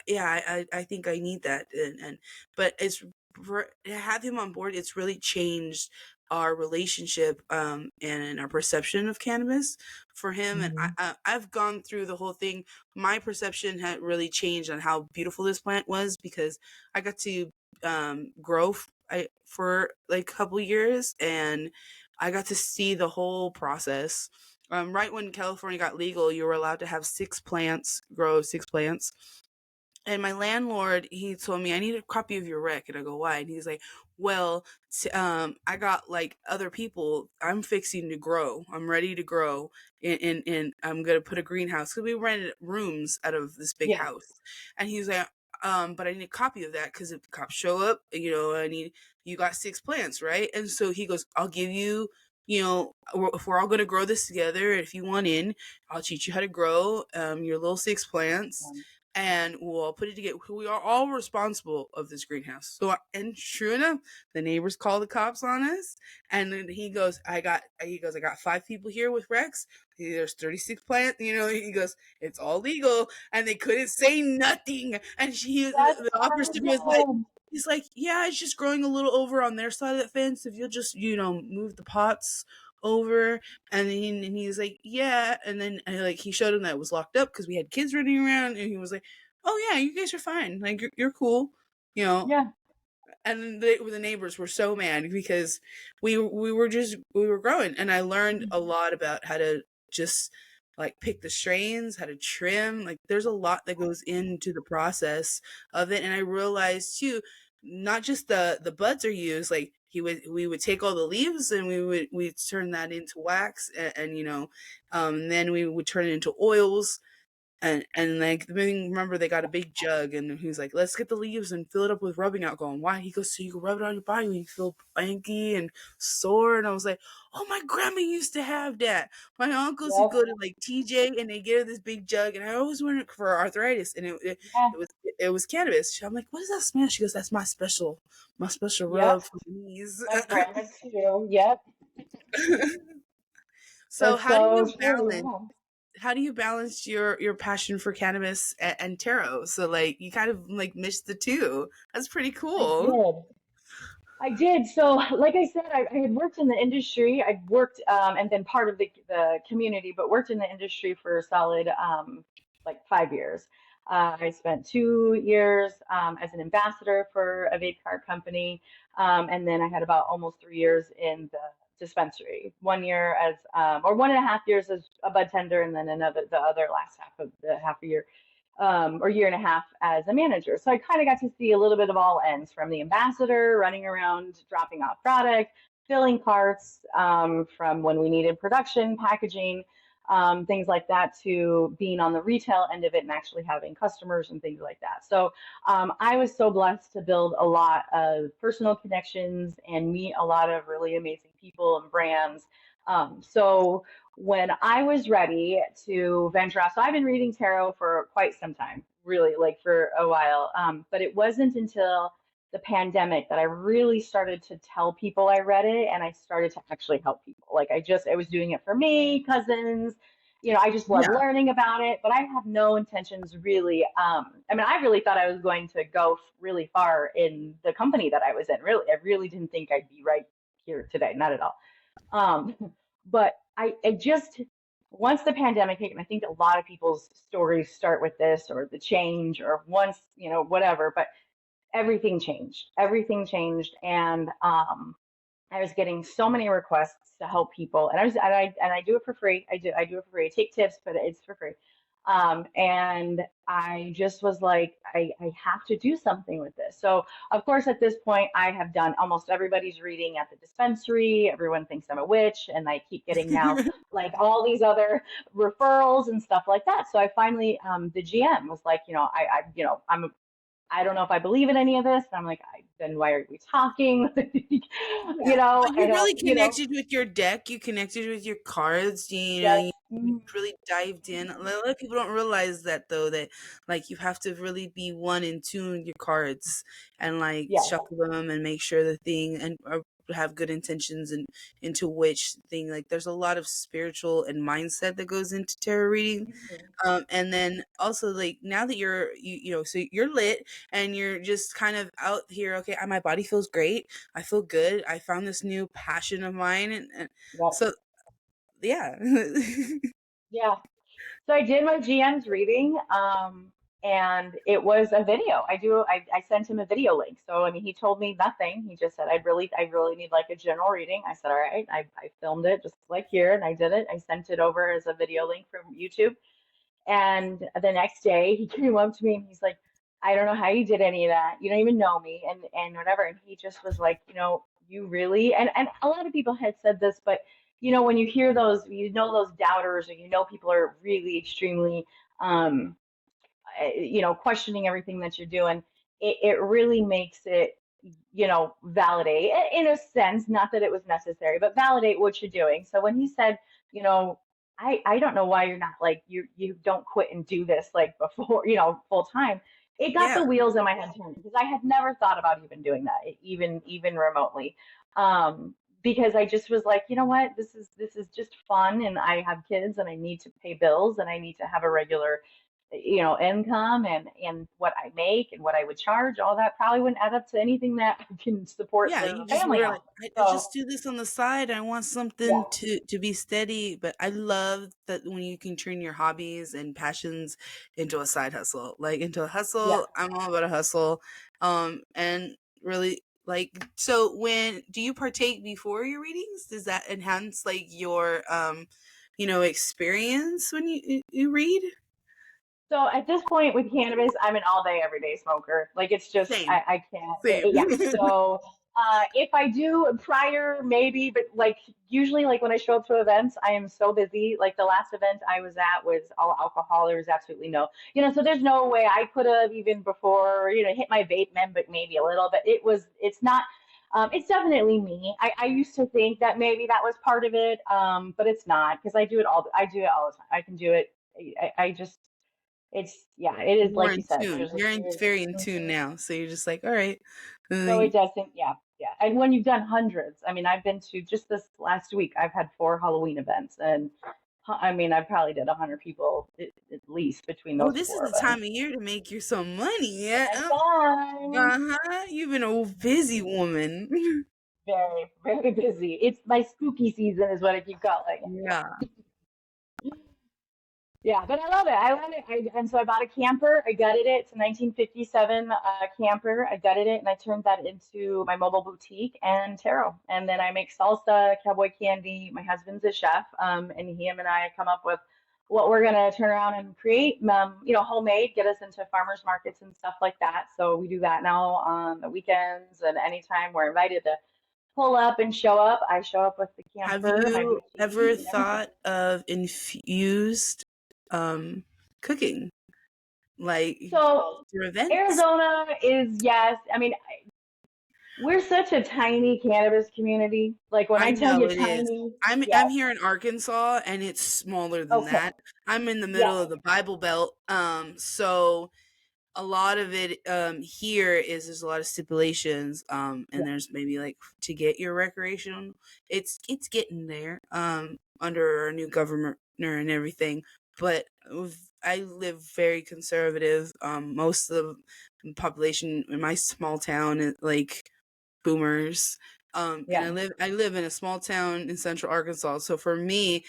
"Yeah, I think I need that." And but it's for to have him on board, it's really changed our relationship and our perception of cannabis for him. And Mhm. I've gone through the whole thing. My perception had really changed on how beautiful this plant was because I got to grow for like a couple years and I got to see the whole process. Right when California got legal, you were allowed to have grow 6 plants. And my landlord, he told me, I need a copy of your rec. And I go, why? And he's like, well, I got like other people I'm fixing to grow. I'm ready to grow. And I'm going to put a greenhouse. Because we rented rooms out of this big Yeah. house. And he's like, but I need a copy of that because if the cops show up, you got 6 plants, right? And so he goes, I'll give you, if we're all going to grow this together, if you want in, I'll teach you how to grow your little 6 plants Um, and we'll put it together. We are all responsible of this greenhouse. So, and true enough, the neighbors call the cops on us, and then I got 5 people here with Rex. There's 36 plants. He goes, it's all legal, and they couldn't say nothing. And That's the officer was like. awesome. He's like, yeah, it's just growing a little over on their side of the fence. If you'll just, move the pots over, and he's like, yeah. And then like he showed him that it was locked up because we had kids running around, and he was like, oh yeah, you guys are fine. Like you're cool, you know. Yeah. And the neighbors were so mad because we were growing, and I learned a lot about how to just like pick the strains, how to trim. Like there's a lot that goes into the process of it, and I realized too, not just the buds are used. Like we would take all the leaves and we'd turn that into wax, and then we would turn it into oils and like remember they got a big jug and he's like, let's get the leaves and fill it up with rubbing alcohol. And why? He goes, so you can rub it on your body when you feel cranky and sore. And I was like, oh, my grandma used to have that. My uncles would Yep. go to like TJ and they get her this big jug, and I always wanted for arthritis, and Yeah. it was cannabis. I'm like, what does that smell? She goes, that's my special Yep. rub for the knees. My grandma too. Yep. So That's so true. how do you balance your passion for cannabis and tarot? So like you kind of like mix the two. That's pretty Yeah. I cool. did. I did. So, like I said, I had worked in the industry. I worked and been part of the community, but worked in the industry for a solid like 5 years. I spent 2 years as an ambassador for a vape cart company, and then I had about almost 3 years in the dispensary. 1 year as, or 1.5 years as a bud tender, and then the other last half a year, or year and a half as a manager. So I kind of got to see a little bit of all ends, from the ambassador, running around, dropping off product, filling carts, from when we needed production, packaging, things like that, to being on the retail end of it and actually having customers and things like that. So I was so blessed to build a lot of personal connections and meet a lot of really amazing people and brands. So when I was ready to venture out, so I've been reading tarot for quite some time, really, like for a while. But it wasn't until the pandemic that I really started to tell people I read it, and I started to actually help people. Like I was doing it for me, cousins. I just love Yeah. learning about it, but I have no intentions really. I mean, I really thought I was going to go really far in the company that I was in. Really, I really didn't think I'd be right here today, not at all. Um, but I just, once the pandemic hit, and I think a lot of people's stories start with this, or the change, or once, whatever, but everything changed. Everything changed. And I was getting so many requests to help people, and I do it for free. I do it for free. I take tips, but it's for free. And I just was like, I have to do something with this. So of course, at this point, I have done almost everybody's reading at the dispensary. Everyone thinks I'm a witch, and I keep getting now like all these other referrals and stuff like that. So I finally, the GM was like, I don't know if I believe in any of this. And I'm like, then why are we talking? Yeah. But I you don't, really connected with your deck. You connected with your cards. yes, You really dived in. A lot of people don't realize that though, that like you have to really be one in tune your cards and like yes, shuffle them and make sure the thing and or have good intentions and into which thing. Like there's a lot of spiritual and mindset that goes into tarot reading. mhm, And then also like now that so you're lit and you're just kind of out here. Okay, my body feels great. I feel good. I found this new passion of mine, and yep, so yeah. yeah. So I did my GM's reading, and it was a video. I sent him a video link. So I mean, he told me nothing. He just said, I really need like a general reading. I said, all right. I filmed it just like here, and I did it. I sent it over as a video link from YouTube. And the next day he came up to me and he's like, I don't know how you did any of that. You don't even know me, and whatever. And he just was like, you really, and a lot of people had said this, but when you hear those, those doubters, or people are really extremely questioning everything that you're doing, it really makes it, validate in a sense, not that it was necessary, but validate what you're doing. So when he said, you know, I don't know why you're not like, you don't quit and do this like before, full time. It got the Yeah, wheels in my head turning, because I had never thought about even doing that, even remotely. Because I just was like, you know what, this is just fun, and I have kids, and I need to pay bills, and I need to have a regular, income, and what I make and what I would charge, all that probably wouldn't add up to anything that I can support yeah. the You just family were on. like, I So just do this on the side. I want yeah, something to be steady. But I love that when you can turn your hobbies and passions into a side hustle, like into a yeah. hustle. I'm all about a hustle. And really like, so when do you partake before your readings? Does that enhance like your experience when you read? So at this point with cannabis, I'm an all day, every day smoker. Like it's just, Same, I can't, same. yeah. So if I do prior, maybe, but like usually, like when I show up to events, I am so busy. Like the last event I was at was all alcohol. There was absolutely no, so there's no way I could have even before, hit my vape men, but maybe a little bit. It's not. It's definitely me. I used to think that maybe that was part of it, but it's not, because I do it all the time. I can do it. I just, yeah, it is More like you in said. tune. You're very in tune Mhm. now, so you're just like, all right. So Uh, it doesn't, yeah, yeah. And when you've done hundreds, I mean, I've been to, just this last week, I've had 4 Halloween events, and I mean, I probably did 100 people at least between oh, those this is four the events. time of year to make you some money. Yeah. Right on. Uh-huh. You've been a busy woman. Very, very busy. It's my spooky season, is what I keep calling it. Yeah. Yeah, but I love it. I love it. And so I bought a camper. I gutted it. It's a 1957 camper. I gutted it and I turned that into my mobile boutique and taro. And then I make salsa, cowboy candy. My husband's a chef, and him and I come up with what we're gonna turn around and create, homemade, get us into farmers markets and stuff like that. So we do that now on the weekends and anytime we're invited to pull up and show up. I show up with the Have camper, my you ever boutique, and everything. thought of infused um, cooking, like So for events? Arizona is, yes. I mean, we're such a tiny cannabis community. Like when I I tell you know it is. tiny, I'm yes. here in Arkansas, and it's smaller than Okay. that. I'm in the Yes. middle of the Bible Belt, so a lot of it here is there's a lot of stipulations, and Yeah. there's maybe like to get your recreational, it's getting there under our new governor and everything, but I live very conservative. Most of the population in my small town is like boomers. And Yeah. I live in a small town in central Arkansas. So for me,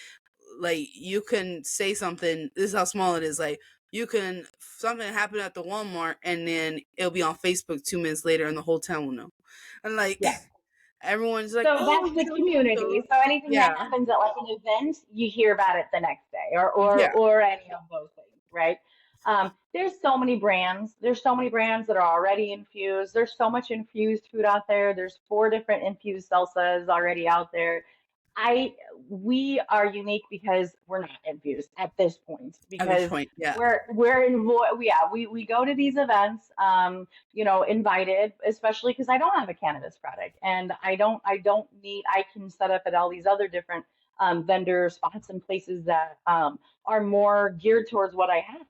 like you can say something, this is how small it is, like you can something happen at the Walmart and then it'll be on Facebook 2 minutes later and the whole town will know. And like Yeah. everyone's like, So "Oh, that's the community. So anything that yeah. happens at like an event, you hear about it the next day, or Yeah. any of those things, right? There's so many brands. There's so many brands that are already infused. There's so much infused food out there. There's 4 different infused salsas already out there. I we are unique because we're not infused at this point At this because point, yeah. we're in yeah, we go to these events, invited, especially because I don't have a cannabis product and I don't need, I can set up at all these other different vendor spots and places that are more geared towards what I have.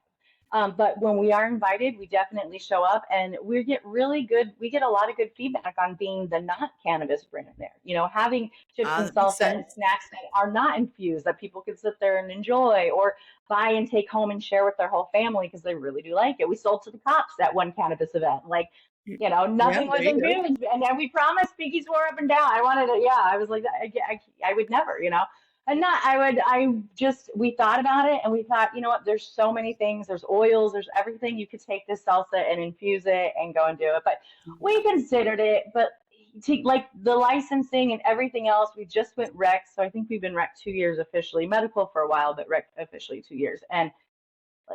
But when we are invited, we definitely show up and we get a lot of good feedback on being the not cannabis brand there. Having chips Ah, and that makes salsa and sense. snacks that are not infused that people can sit there and enjoy or buy and take home and share with their whole family because they really do like it. We sold to the cops at one cannabis event. Like, Yeah, nothing there was you go. infused. And then we promised Pinky swore up and down. I wanted to, yeah, I was like, I would never. And not, we thought about it and we thought, you know what, there's so many things, there's oils, there's everything. You could take this salsa and infuse it and go and do it. But we considered it, but like the licensing and everything else, we just went rec. So I think we've been rec 2 years officially, medical for a while, but rec officially 2 years. And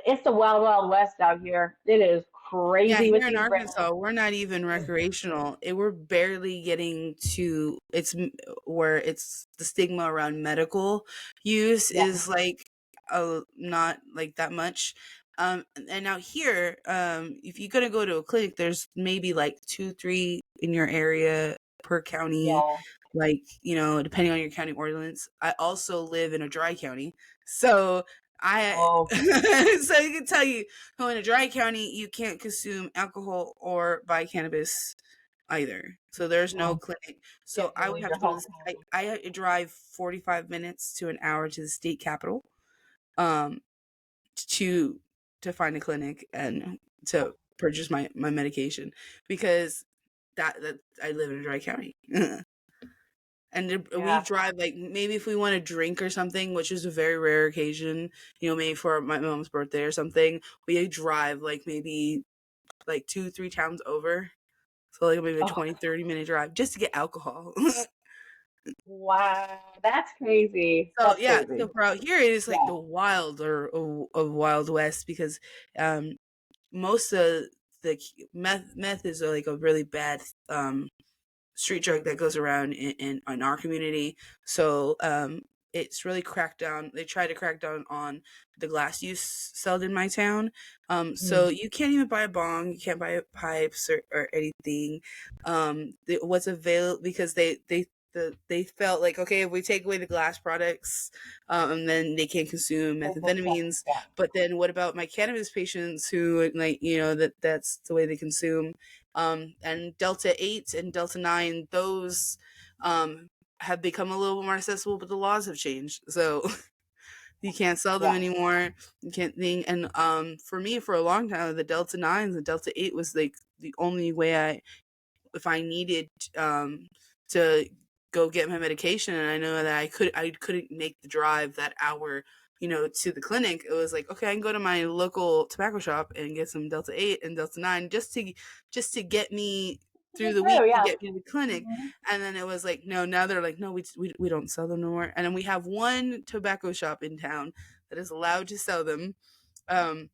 it's the wild, wild west out here. It is Yeah, crazy with here in these brands. Arkansas, we're not even recreational. We're barely getting to where it's the stigma around medical use Yeah. is like not like that much. And now here, if you're gonna go to a clinic, there's maybe like two, three in your area per county, Yeah. like depending on your county ordinance. I also live in a dry county, so I Oh, so you can tell you, oh, in a dry county, you can't consume alcohol or buy cannabis either. So there's no oh, clinic. you So have I to would leave have your to go to home county. I had to drive 45 minutes to an hour to the state capitol, um, to find a clinic and to purchase my medication because that I live in a dry county. And we Yeah. drive like maybe if we want to drink or something, which is a very rare occasion, maybe for my mom's birthday or something, we drive like maybe like 2-3 towns over. So like maybe a Oh, 20-30 minute drive just to get alcohol. wow. That's crazy. So That's yeah, crazy. so for out here it is like Yeah. the wilder of Wild West because um most of the meth is like a really bad street drug that goes around in our community. So it's really cracked down. They try to crack down on the glass use sold in my town. So Mm. you can't even buy a bong, you can't buy pipes or anything. What's available because they felt like, okay, if we take away the glass products, then they can't consume They feel safe. methamphetamines. Yeah. But then what about my cannabis patients who like that's the way they consume, and Delta 8 and Delta 9, those have become a little more accessible, but the laws have changed. So you can't sell them Yeah. anymore. You can't think. And for me, for a long time, the Delta 9s, the Delta 8 was like the only way if I needed to go get my medication, and I know that I couldn't make the drive that hour to the clinic, it was like, okay, I can go to my local tobacco shop and get some Delta 8 and Delta 9 just to get me through Get the week through, to yeah. get me to the clinic. Hmm. And then it was like, no, now they're like, no, we don't sell them no more. And then we have one tobacco shop in town that is allowed to sell them. Um,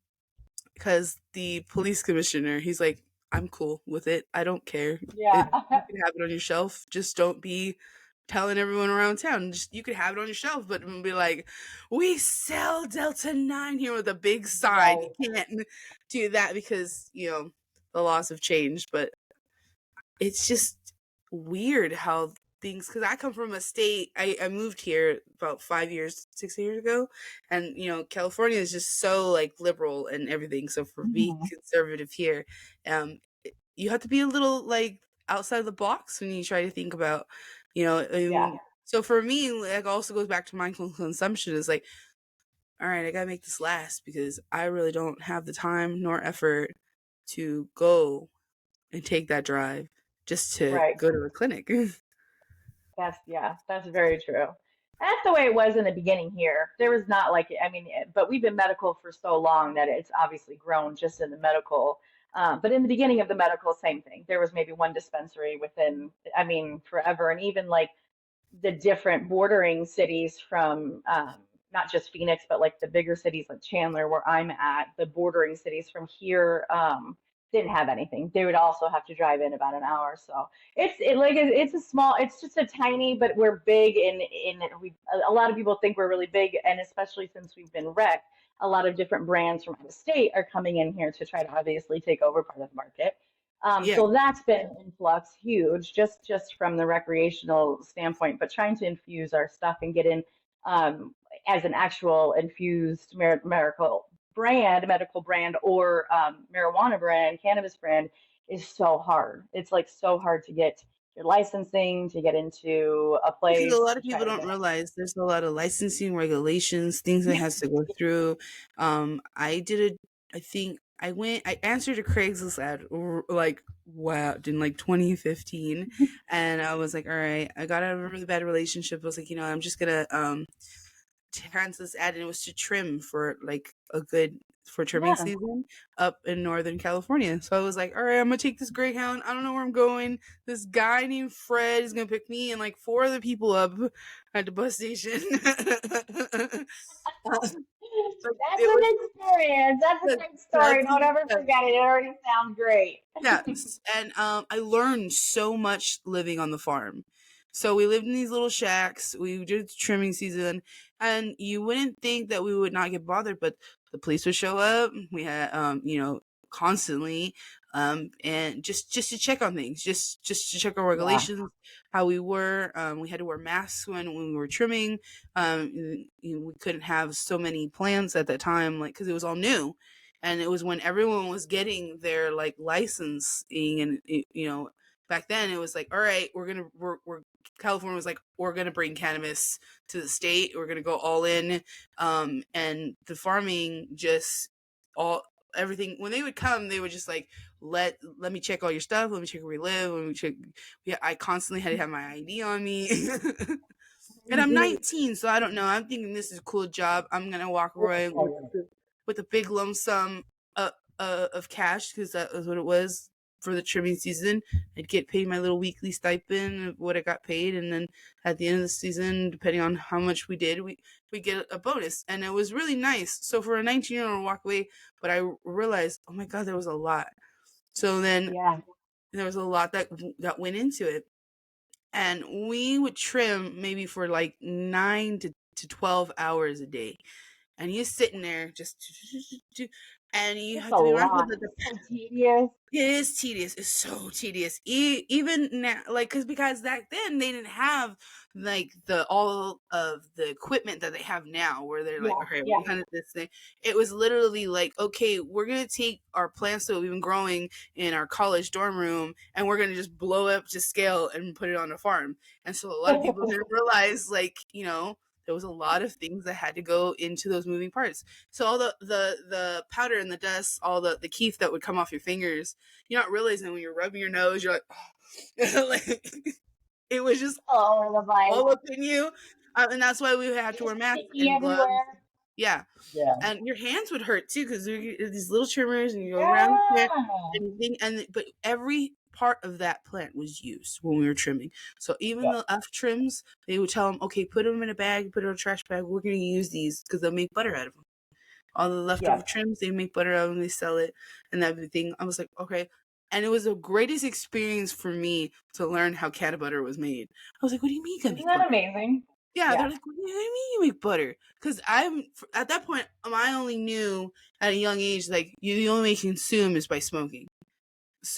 because the police commissioner, he's like, I'm cool with it. I don't care. Yeah. You can have it on your shelf. Just don't be telling everyone around town. Just you could have it on your shelf, but be like, we sell Delta 9 here with a big sign. Right. You can't do that because the laws have changed. But it's just weird how things, because I come from a state, I moved here about 5 years 6 years ago, and California is just so like liberal and everything, so for being Hmm. conservative here, you have to be a little like outside of the box when you try to think about Yeah. so for me, like, also goes back to mindful consumption. Is like, all right, I gotta make this last because I really don't have the time nor effort to go and take that drive just to Right. go to a clinic. That's very true. That's the way it was in the beginning here. There was not like, I mean, but we've been medical for so long that it's obviously grown just in the medical. But in the beginning of the medical, same thing. There was maybe one dispensary within, I mean, forever. And even like the different bordering cities from not just Phoenix, but like the bigger cities like Chandler, where I'm at, the bordering cities from here didn't have anything. They would also have to drive in about an hour. So it's a small, it's just a tiny, but we're big in we a lot of people think we're really big, and especially since we've been wrecked, a lot of different brands from out of state are coming in here to try to obviously take over part of the market. Yeah. So that's been an influx huge, just from the recreational standpoint, but trying to infuse our stuff and get in as an actual infused medical brand, or marijuana brand, cannabis brand is so hard. It's like so hard to get your licensing, to get into a Because a place, lot to of try people to don't get realize there's a lot of licensing regulations, things that has to go through. I did I think I answered a Craigslist ad like wow in like 2015, and I was like, all right, I got out of a really bad relationship. I was like, I'm just gonna Kansas ad, and it was to trim for like a good for trimming yeah. season up in Northern California. So I was like, all right, I'm gonna take this Greyhound. I don't know where I'm going. This guy named Fred is gonna pick me and like four other people up at the bus station. Like, That's it an was experience. That's a the great story. Don't dreadful ever forget it. It already sounds great. Yes, and I learned so much living on the farm. So we lived in these little shacks. We did trimming season, and you wouldn't think that we would not get bothered, but the police would show up. We had, constantly, and just to check on things, just to check our Yeah. regulations, how we were. We had to wear masks when we were trimming. We couldn't have so many plants at that time, like because it was all new, and it was when everyone was getting their like licensing, and back then it was like, all right, we're California was like, we're gonna bring cannabis to the state, we're gonna go all in, and the farming just all everything when they would come, they would just like let me check all your stuff, let me check where we live, let me check. Yeah, I constantly had to have my ID on me. And I'm 19, so I don't know. I'm thinking this is a cool job. I'm gonna walk away with a big lump sum of cash because that was what it was for the trimming season. I'd get paid my little weekly stipend of what I got paid, and then at the end of the season, depending on how much we did, we get a bonus, and it was really nice. So for a 19-year-old walk away, but I realized, oh my god, there was a lot. So then Yeah. there was a lot that went into it, and we would trim maybe for like 9 to 12 hours a day, and you're sitting there just and you It's have a to be mindful lot. that the It's so tedious. it is tedious. It's so tedious. Even now, like, because back then they didn't have like the all of the equipment that they have now, where they're like, Yeah. okay, Yeah. we kind of this thing. It was literally like, okay, we're gonna take our plants that we've been growing in our college dorm room, and we're gonna just blow up to scale and put it on a farm. And so a lot of people didn't realize, like, there was a lot of things that had to go into those moving parts. So all the powder and the dust, all the keef that would come off your fingers, you're not realizing when you're rubbing your nose, you're like, oh. Like, it was just All over the place. all up in you. And that's why we had to It's wear masks sticky and gloves. everywhere. Yeah. Yeah. And your hands would hurt too because these little trimmers and you go around the plant Yeah. and thing, but every part of that plant was used when we were trimming. So even Yep. the F trims, they would tell them, okay, put them in a bag, put it in a trash bag. We're going to use these because they'll make butter out of them. All the leftover Yep. trims, they make butter out of them, they sell it and everything. I was like, okay. And it was the greatest experience for me to learn how cat butter was made. I was like, what do you mean you can Isn't make that butter? amazing? Yeah, they're Yeah. like, "What do you mean you make butter?" Because I'm at that point, I only knew at a young age, like the only way you consume is by smoking.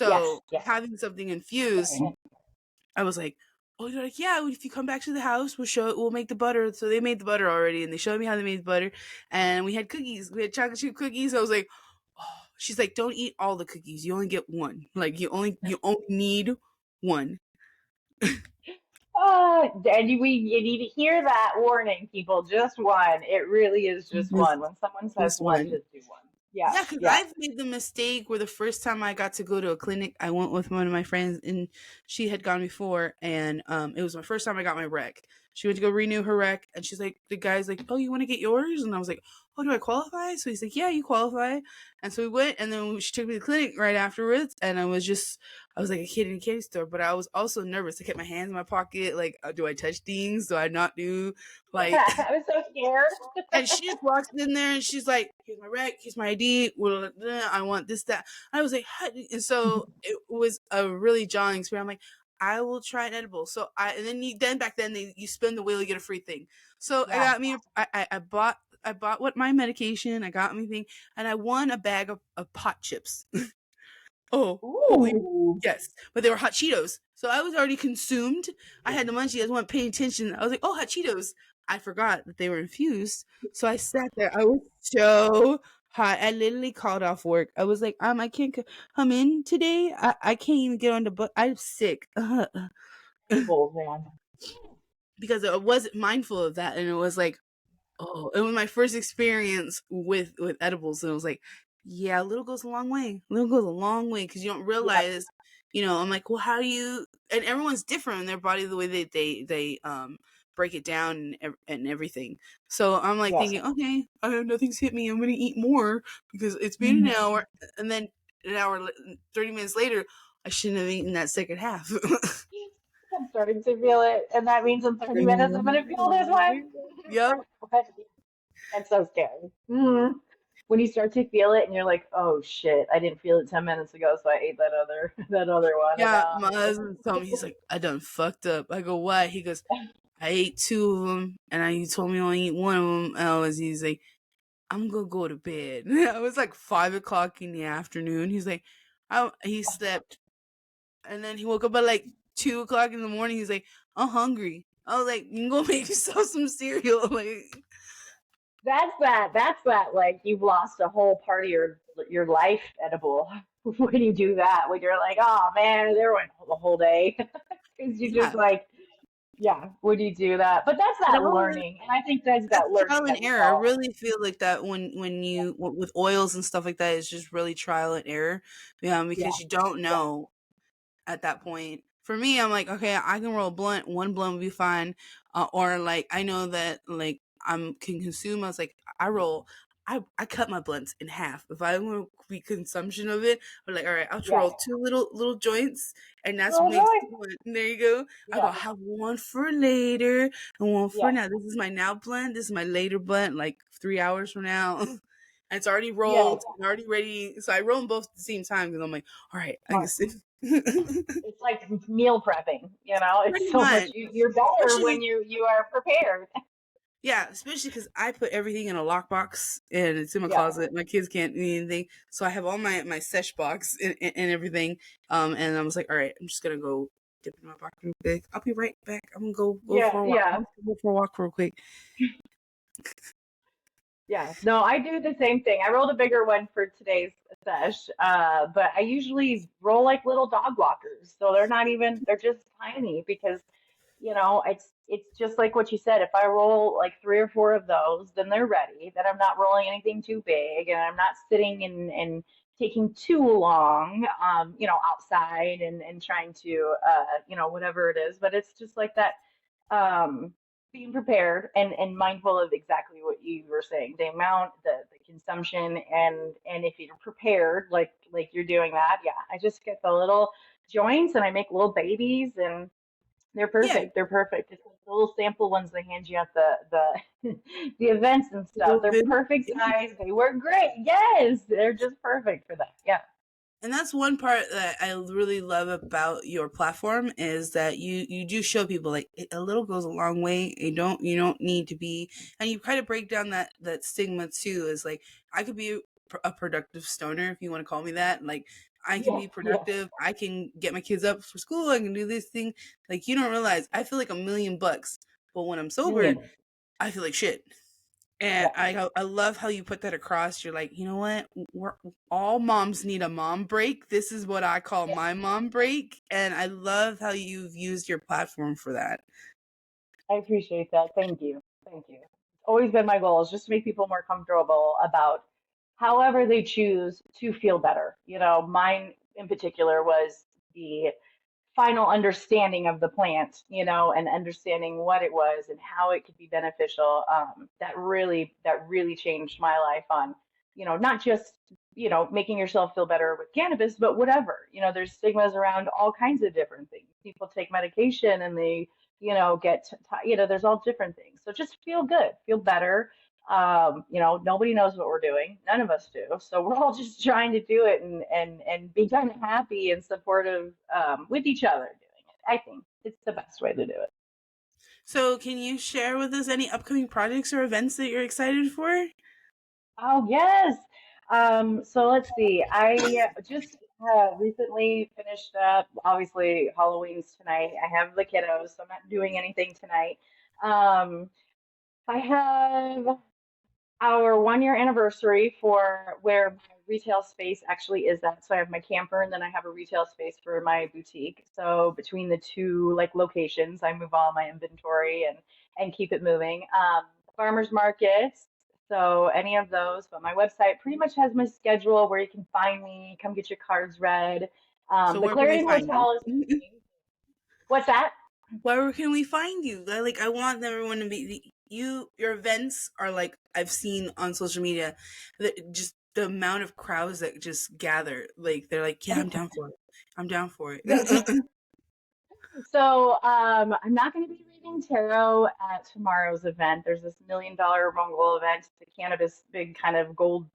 Yes. So Yes. having something infused, Right. I was like, "Oh, they're like, yeah. If you come back to the house, we'll show it. We'll make the butter." So they made the butter already, and they showed me how they made the butter. And we had cookies. We had chocolate chip cookies. I was like, "Oh." She's like, "Don't eat all the cookies. You only get one. Like you only need one." And you need to hear that warning, people. Just one. It really is just Just, one. When someone says just one, one. just do one. Yeah. Yeah, because Yeah. I've made the mistake where the first time I got to go to a clinic, I went with one of my friends, and she had gone before, and it was my first time I got my rec. She went to go renew her rec, and she's like, the guy's like, "Oh, you want to get yours?" And I was like, "Oh, do I qualify?" So he's like, "Yeah, you qualify." And so we went, and then she took me to the clinic right afterwards, and I was like a kid in a candy store, but I was also nervous. I kept my hands in my pocket, like, do I touch things? Do I not do? Like, I was so scared. and she just walks in there and she's like, "Here's my rec, here's my ID. I want this, that." I was like, "Huh?" And so it was a really jarring experience. I'm like, I will try an edible. So and then back then you spin the wheel, you get a free thing. So I Yeah. got me, I bought what my medication, I got me thing, and I won a bag of pot chips. Oh, holy Ooh. yes. But they were hot Cheetos. So I was already consumed. I had the munchies. I wasn't paying attention. I was like, oh, hot Cheetos. I forgot that they were infused. So I sat there. I was so hot. I literally called off work. I was like, I can't come in today. I can't even get on the bus. I'm sick. Edibles, man. Because I wasn't mindful of that. And it was like, oh, it was my first experience with edibles, and it was like, yeah, a little goes a long way. A little goes a long way because you don't Yep. realize, I'm like, well, how do you? And everyone's different in their body, the way they break it down and everything. So I'm like Yes. thinking, okay, nothing's hit me. I'm gonna eat more because it's been an Mhm. hour, and then an hour, 30 minutes later, I shouldn't have eaten that second half. I'm starting to feel it, and that means in 30 minutes I'm gonna feel this way. Yep. That's so scary. When you start to feel it, and you're like, "Oh shit, I didn't feel it 10 minutes ago, so I ate that other that other one," and Yeah, now my husband told me, he's like, I done fucked up. I go, why? He goes, I ate two of them, and he told me only eat one of them. He's like, I'm gonna go to bed. It was like 5 o'clock in the afternoon. He's like, he slept, and then he woke up at like 2 o'clock in the morning. He's like, I'm hungry. I was like, you can go make yourself some cereal. Like, that's that. Like you've lost a whole part of your life edible when you do that. When you're like, "Oh man, there went the whole day," because you just yeah, like, yeah, when you do that. But that's it that all learning, and I think that's that's that trial learning and that we error. I all. really feel like that when Yeah. you with oils and stuff like that, it's just really trial and error. Yeah, Yeah. because you don't Yeah. know at that point. For me, I'm like, okay, I can roll a blunt. One blunt would be fine. Or like, I know that like can consume. I was like, I roll. I cut my blunts in half. If I want to be consumption of it, I'm like, all right, I'll just Yeah. roll two little joints, and that's what Little makes joy. the blunt. And there you go. I go Yeah. have one for later and one for Yeah. now. This is my now blunt. This is my later blunt. Like 3 hours from now. And it's already Yes. rolled and already ready. So I roll them both at the same time because I'm like, all right, I can Smart. sit. It's like meal prepping, you know. It's Pretty so much much. you're better when Especially, you are prepared. yeah, especially because I put everything in a lockbox and it's in my Yeah. closet. My kids can't do anything, so I have all my sesh box and everything. And I was like, all right, I'm just gonna go dip in my box real quick. I'll be right back. I'm gonna go Yeah. for a walk. Yeah. I'm gonna go for a walk real quick. Yeah, no, I do the same thing. I rolled a bigger one for today's sesh, but I usually roll like little dog walkers. So they're not even, they're just tiny because, it's just like what you said. If I roll like three or four of those, then they're ready. Then I'm not rolling anything too big and I'm not sitting and taking too long, outside and trying to, whatever it is. But it's just like that. Um, being prepared and mindful of exactly what you were saying, the amount, the consumption, and if you're prepared, like you're doing that, yeah. I just get the little joints and I make little babies and they're Yeah, perfect. They're perfect. It's like the little sample ones they hand you at the the events and stuff. They're COVID. perfect size. They work great. Yes, they're just perfect for that. Yeah. And that's one part that I really love about your platform is that you do show people like a little goes a long way. You don't need to be, and you kind of break down that stigma too. Is like I could be a productive stoner if you want to call me that. Like I can Yeah. be Yeah. productive. I can get my kids up for school. I can do this thing. Like you don't realize I feel like $1,000,000, but when I'm sober, Million. I feel like shit. And Yeah. I love how you put that across. You're like, you know what? We're all moms need a mom break. This is what I call Yes. my mom break, and I love how you've used your platform for that. I appreciate that. Thank you. Thank you. It's always been my goal is just to make people more comfortable about however they choose to feel better. Mine in particular was the final understanding of the plant, and understanding what it was and how it could be beneficial. That really changed my life on, not just, making yourself feel better with cannabis, but whatever. There's stigmas around all kinds of different things. People take medication and they, there's all different things. So just feel good, feel better. Nobody knows what we're doing. None of us do. So we're all just trying to do it and be kind of happy and supportive with each other doing it. I think it's the best way to do it. So, can you share with us any upcoming projects or events that you're excited for? Oh, yes. So let's see. I just recently finished up, obviously, Halloween's tonight. I have the kiddos, so I'm not doing anything tonight. Um, I have our 1 year anniversary for where my retail space actually is at. So I have my camper and then I have a retail space for my boutique. So between the two like locations, I move all my inventory and keep it moving. Farmers markets. So any of those, but my website pretty much has my schedule where you can find me, come get your cards read. So, The where can we Clarion find you? Hotel is amazing. What's that? Where can we find you? Like, I want everyone to be you. Your events are like I've seen on social media, that just the amount of crowds that just gather. Like they're like, yeah, I'm down for it. I'm down for Yes. it. So I'm not going to be reading tarot at tomorrow's event. There's this $1,000,000 Mongol event, the cannabis big kind of gold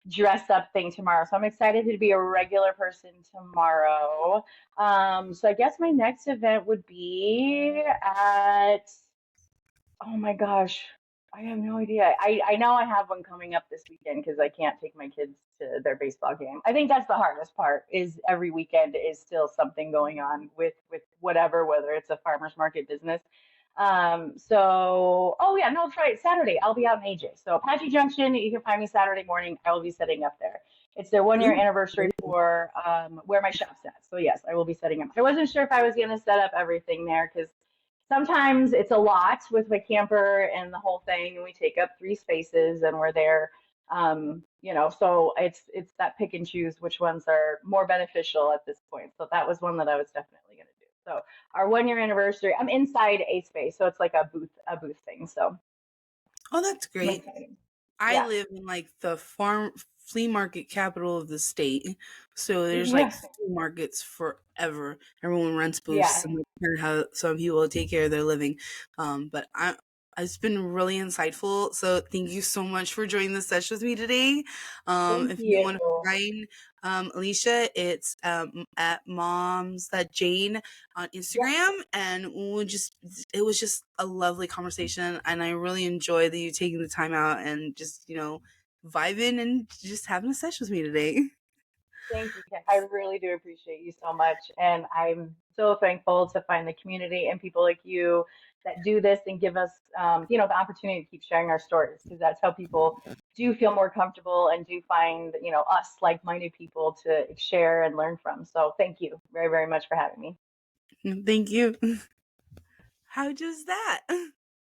dress up thing tomorrow. So I'm excited to be a regular person tomorrow. So I guess my next event would be at, oh my gosh, I have no idea. I know I have one coming up this weekend because I can't take my kids to their baseball game. I think that's the hardest part is every weekend is still something going on with whatever, whether it's a farmer's market business. Oh yeah, no, that's right. Saturday, I'll be out in AJ. So Apache Junction, you can find me Saturday morning. I will be setting up there. It's their 1 year Ooh. anniversary for where my shop's at. So yes, I will be setting up. I wasn't sure if I was gonna set up everything there because sometimes it's a lot with my camper and the whole thing, and we take up 3 spaces and we're there. So it's that pick and choose which ones are more beneficial at this point. So that was one that I was definitely going to do. So our 1 year anniversary, I'm inside a space, so it's like a booth thing. So Oh, that's I'm great. excited. I Yeah. live in like the farm flea market capital of the state. So there's like Yeah. flea markets forever. Everyone rents booths Yeah. and that's kind of how some people take care of their living. But it's been really insightful. So thank you so much for joining the session with me today. Thank If you you. want to find Alicia, it's at moms that Jane on Yep. Instagram, and it was just a lovely conversation, and I really enjoy that you taking the time out and just vibing and just having a session with me today. Thank you, Kim. I really do appreciate you so much. And I'm so thankful to find the community and people like you that do this and give us, the opportunity to keep sharing our stories because that's how people do feel more comfortable and do find, us like-minded people to share and learn from. So thank you very, very much for having me. Thank you. How does that?